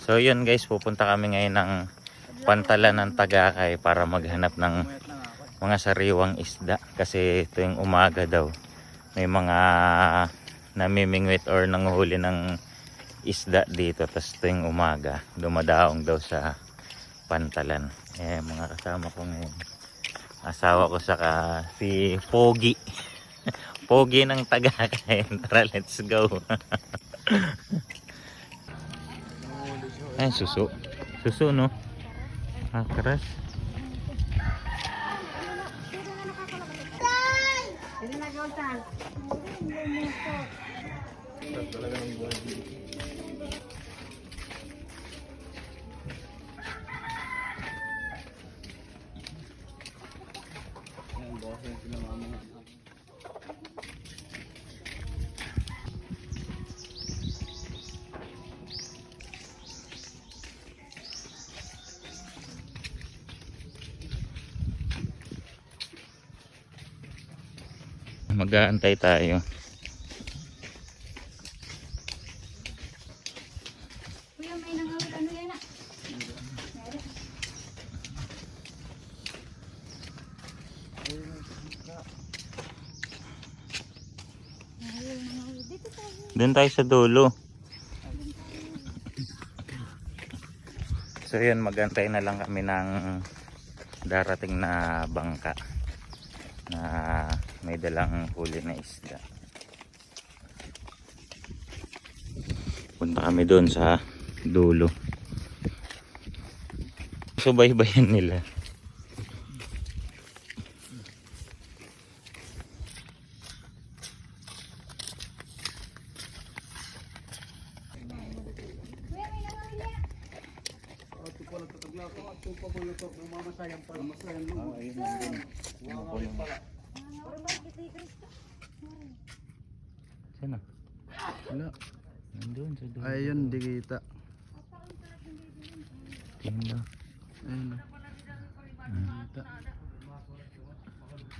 So yun guys, pupunta kami ngayon ng Pantalan ng Tagakay para maghanap ng mga sariwang isda. Kasi tuwing umaga daw may mga namimingwit or nanguhuli ng isda dito. Tapos tuwing umaga dumadaong daw sa Pantalan. Mga kasama ko ngayon, asawa ko saka si Pogi. Pogi ng Tagakay. Tara, let's go. Ay, suso. Suso, no? Keras. Mag-aantay tayo. Kuya, may nangawit ano yan ah? Doon tayo sa dulo. So yun, mag-antay na lang kami ng darating na bangka na may dalang huli na isda. Punta kami doon sa dulo. Subaybayan nila. Sana? Wala. Nandun sa dulo. Ayun, di kita. Tingnan. Ayun. Kita.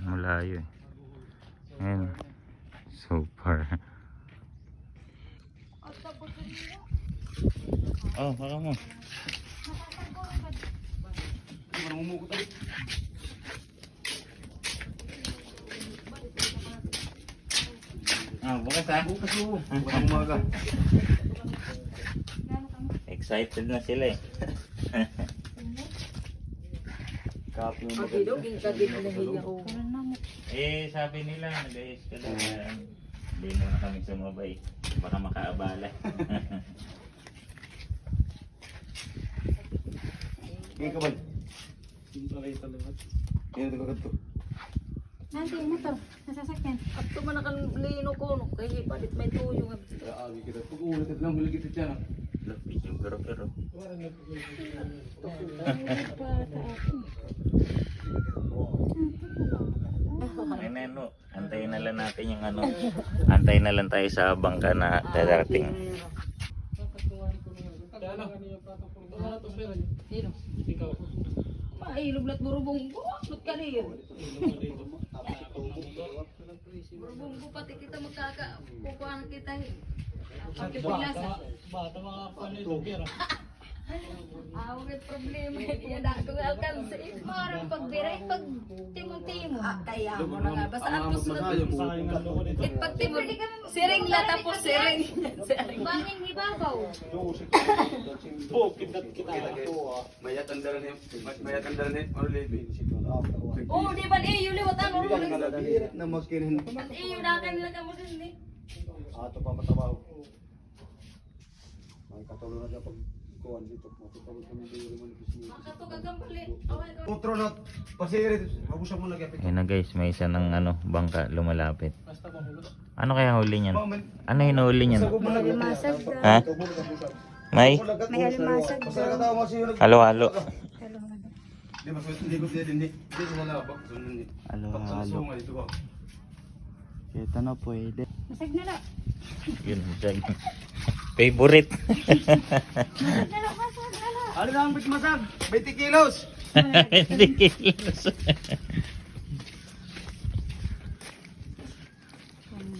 Malayo eh. Ayun. So far. Oh, baka mo. Bukas ha? Bukas mo. Bukas umaga. Excited na sila eh. Kapo mo. Sabi nila, nag-ayos ka daw. Hindi muna kami sumabay. Baka makaabala. Ngayon ka ba? Hindi pa kayo talaga. Ngayon ka to. Nanti mo to, nasasakyan. Ato man akan lino ko no kay palit may tuyo nga. Agi kita. Pag ulit lang muli kita dyan. Lapis yung pero. Ay neno, antayin na lang natin yung ano. Antayin na lang tayo sa bangka na darating. Dino. Mailublat burubong ko. Lut ka niyo. Burubong ko pati kita magkakakukuhan kita eh. Pagkipilasa. Bata mga panito. May problema. Yan ako alkansa. Parang pagbiray, pag timon-timon. Kaya mo na nga. Basta ang gusto na. Pag timon. Pwede kami Siring la tapos siring. bangin ibabaw. Mayat ang dalan eh. Ano lebi? Oh, di ba iyo liwat ang Na magkinin. At iyo na kanila ka mo din eh. Ato pa matrabaho. Ang katulong na pag kuwan dito. Matutawag kami dito naman kisimi. Makato gagambali. Okay ko. Otro na pasirit. Mabusa mo nagyapit. Ayun na guys, may isa ng ano, bangka lumalapit. Ano kaya huli niyan? Ano hinuli niyan? Masag daw. Ha? May? May alimasag daw. Halo-halo. Di ba hindi ko din hindi. Hindi wala ba? Halo-halo. Kita na pwede. Masag na lang. Yun, dyan. Favorite. Masag na lang, masag na lang. Ano na ang masag? 20 kilos. Hindi kilos.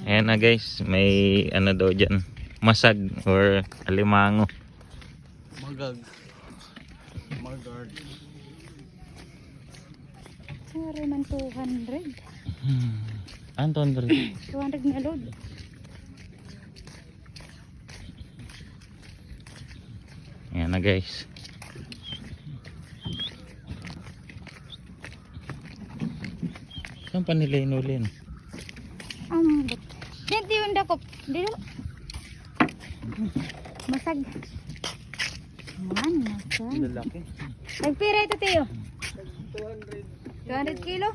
Ayan na guys, may ano daw dyan, masag or alimango. Magard. Sorry man 200. Anton, 200 na load. Ayan na guys. Saan pa nila inulin? Dito yung dakop. Dito. Masag. Yan, masag. Lalaki. Nagpira ito tayo. 200 kilo.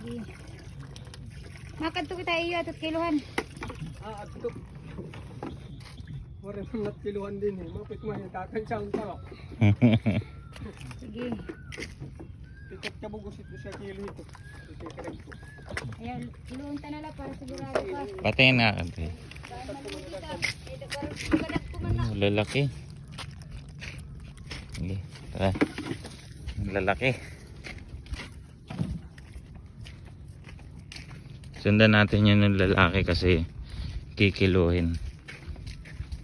Sige. Makadto kita iyo at kilohan. Ato. Wala nang natkiluhan din eh. Mapit mo yung tatansang talok. Sige. Tikat ka bugusit mo siya kilo ito. Itikarag ko. Ayan, iluhon ta na lang para sigurado ka. Patay na. Lalaki. Sige, tara. Ang lalaki. Sundan natin yan ng lalaki kasi kikiluhin.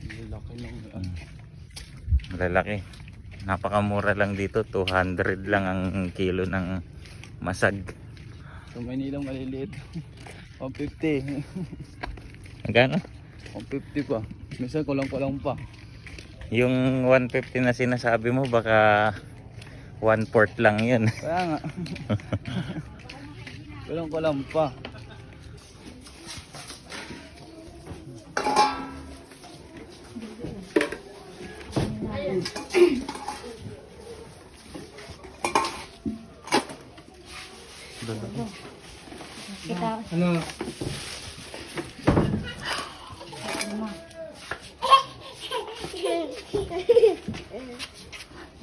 Lalaki lang. Lalaki. Napakamura lang dito. 200 lang ang kilo ng masag. Sa Maynila maliliit. 150. Magkano? 150 pa. Minsan kulang-kulang pa. Yung 150 na sinasabi mo baka 1/4 lang yun. Kaya nga. Kulang-kulang pa. Kita. Ano?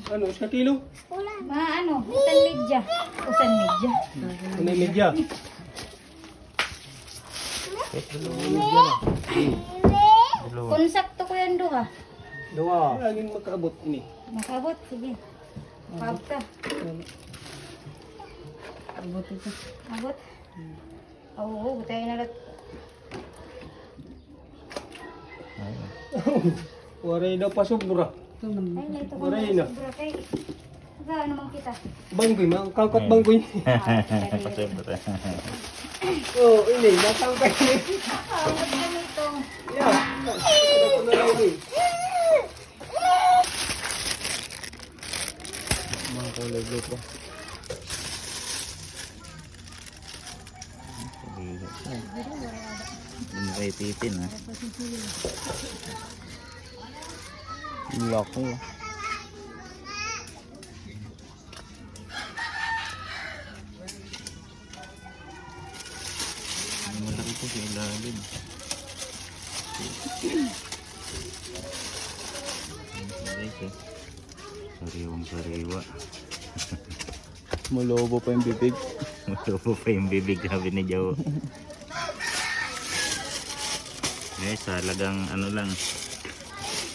Ano? Sa kilo? Ano? Usan medya. Usan medya. Ano yung medya? Kung sakto ko yan duha. Dua. Laging magkaabot ini. Makabot, sige. Pab ka. Abot ito. Abot. Oo, tayo na lang. Waray daw pa sobra. Ay, naito ko Waray na. sobra kay. Ano naman kita? Banggoy, mga kangkot banggoy. Pasibra. Oo, ini. Natangkay niya. Abot kami ito. Yeah. Ito na lang eh. Mga kulay pa. Hindi kayo titin ha. Laki. Malaki po sa ilalim. Sariwang sariwa. Malobo pa yung bibig. Matupo pa yung bibig, sabi ni Joe. Guys, sa halagang ano lang,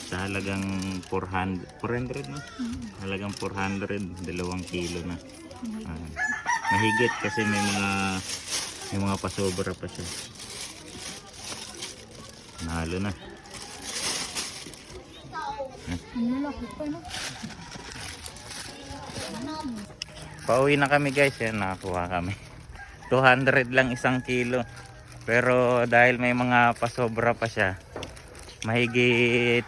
sa halagang 400 no? Halagang 400, 2 kilo na. Mahigit kasi may mga pasobra pa siya. Nalo na. Ang laki pa, no? Pauwi na kami guys, yan nakakuha kami. 200 lang 1 kilo. Pero dahil may mga pasobra pa siya, mahigit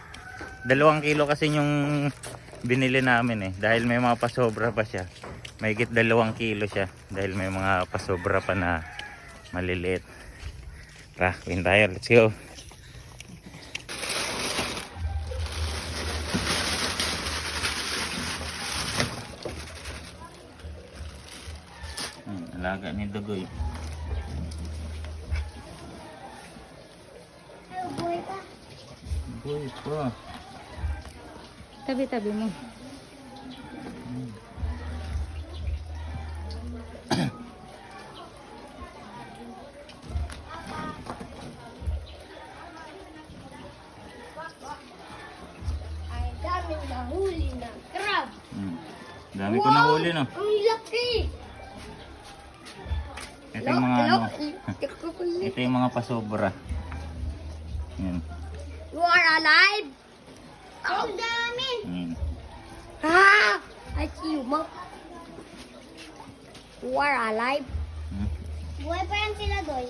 2 kilo kasi yung binili namin eh. Dahil may mga pasobra pa siya, mahigit 2 kilo siya. Dahil may mga pasobra pa na maliliit. Tara, win tayo. Let's go. Alaga ni Dugoy. Buhay pa. Tabi-tabi mo. Ay, dami nahuli na crab. Dami ko nahuli no. Ang laki! Ito yung mga ano, Look, ito yung mga pasobra. Yan. you are alive! Ang dami! I see you, Mom. You are alive. Hmm? Buhay pa yan sila, Doy.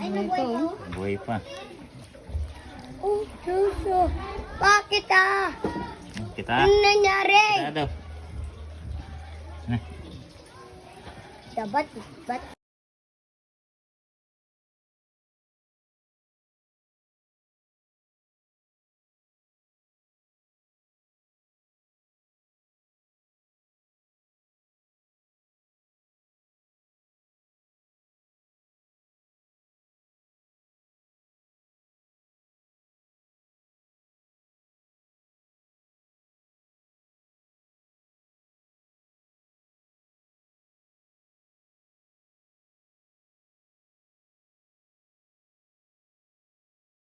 Ay, nabuhay pa. Oh. Buhay pa. Oh, suso. Bakit Kita. Ano nangyari? Kita daw. Dapat,